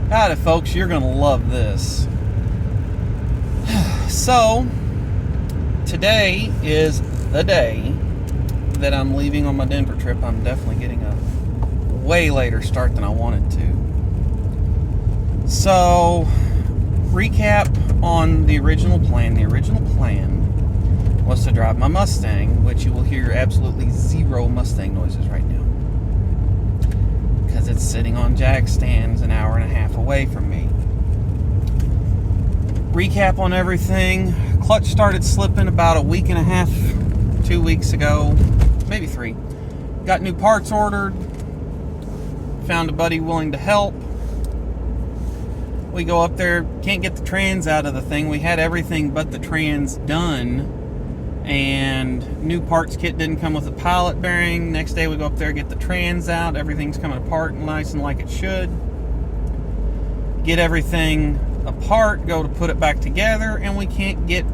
Howdy, folks. You're going to love this. So, today is the day that I'm leaving on my Denver trip. I'm definitely getting a way later start than I wanted to. So, recap on the original plan. The original plan was to drive my Mustang, which you will hear absolutely zero Mustang noises right now, because it's sitting on jack stands an hour and a half away from me. Recap on everything. Clutch started slipping about a week and a half, 2 weeks ago, maybe 3. Got new parts ordered. Found a buddy willing to help. We go up there, can't get the trans out of the thing. We had everything but the trans done, and new parts kit didn't come with a pilot bearing. Next day we go up there, get the trans out. Everything's coming apart nice and like it should. Get everything apart, go to put it back together, and we can't get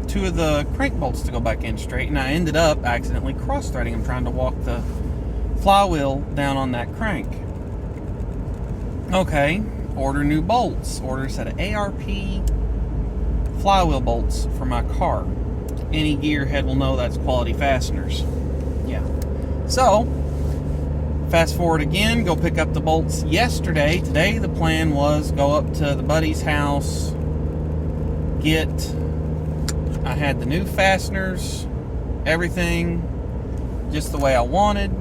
2 of the crank bolts to go back in straight. And I ended up accidentally cross-threading them trying to walk the flywheel down on that crank. Okay, order new bolts. Order a set of ARP flywheel bolts for my car. Any gearhead will know that's quality fasteners. Yeah. So, fast forward again, go pick up the bolts yesterday. Today the plan was go up to the buddy's house, I had the new fasteners, everything just the way I wanted,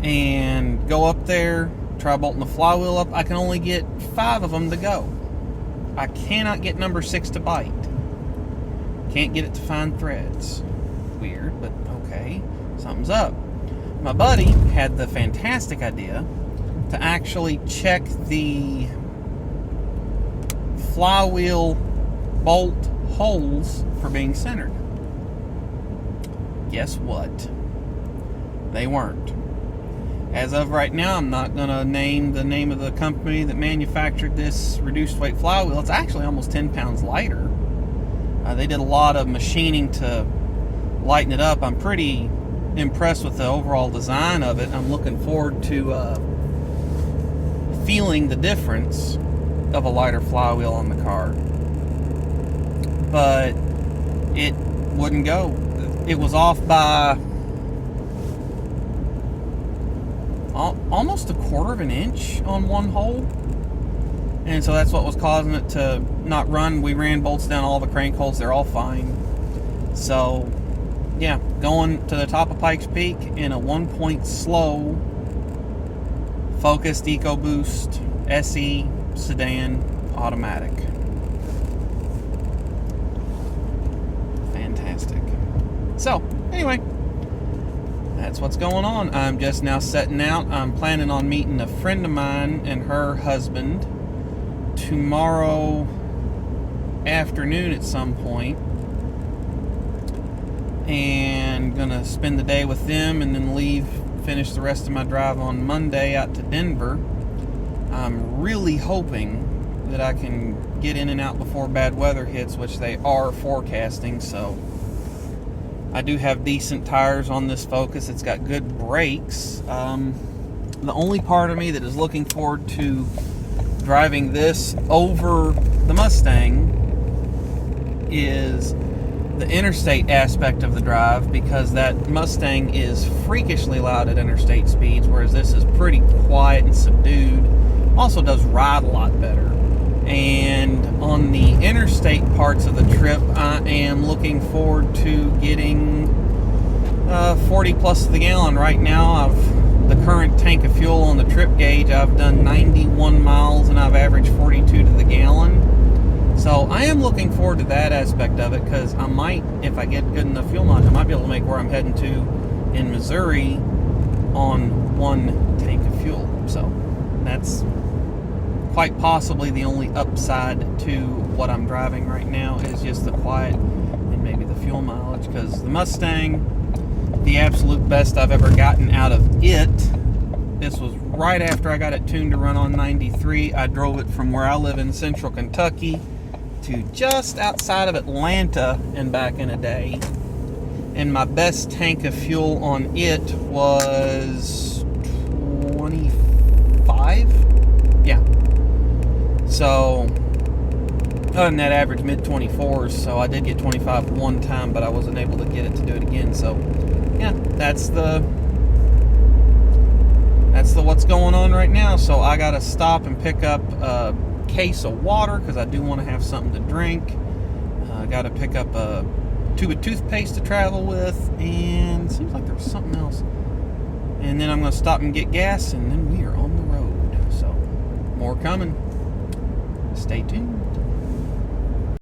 and go up there, try bolting the flywheel up. I can only get 5 of them to go. I cannot get number 6 to bite. Can't get it to find threads. Weird, but okay. Something's up. My buddy had the fantastic idea to actually check the flywheel bolt holes for being centered. Guess what? They weren't. As of right now, I'm not going to name the name of the company that manufactured this reduced weight flywheel. It's actually almost 10 pounds lighter. They did a lot of machining to lighten it up. I'm pretty impressed with the overall design of it. I'm looking forward to feeling the difference of a lighter flywheel on the car. But it wouldn't go. It was off by almost 1/4 of an inch on one hole, and so that's what was causing it to not run. We ran bolts down all the crank holes, they're all fine. So yeah, going to the top of Pikes Peak in a 1-point slow Focused EcoBoost SE sedan automatic. Fantastic. So anyway, that's what's going on. I'm just now setting out. I'm planning on meeting a friend of mine and her husband tomorrow afternoon at some point, and gonna spend the day with them and then finish the rest of my drive on Monday out to Denver. I'm really hoping that I can get in and out before bad weather hits, which they are forecasting. So I do have decent tires on this Focus. It's got good brakes. The only part of me that is looking forward to driving this over the Mustang is the interstate aspect of the drive, because that Mustang is freakishly loud at interstate speeds, whereas this is pretty quiet and subdued. Also does ride a lot better. And on the interstate parts of the trip, I am looking forward to getting 40 plus to the gallon. Right now, the current tank of fuel on the trip gauge, I've done 91 miles and I've averaged 42 to the gallon. So I am looking forward to that aspect of it, because I might, if I get good enough fuel mileage, I might be able to make where I'm heading to in Missouri on 1 tank of fuel. So that's quite possibly the only upside to what I'm driving right now, is just the quiet and maybe the fuel mileage, because the Mustang, the absolute best I've ever gotten out of it, this was right after I got it tuned to run on 93. I drove it from where I live in central Kentucky to just outside of Atlanta and back in a day. And my best tank of fuel on it was 25 So, other than that, average mid-24s. So I did get 25 one time, but I wasn't able to get it to do it again. So, yeah, that's the what's going on right now. So I got to stop and pick up a case of water because I do want to have something to drink. I got to pick up a tube of toothpaste to travel with, and it seems like there's something else. And then I'm going to stop and get gas, and then we are on the road. So, more coming. Stay tuned.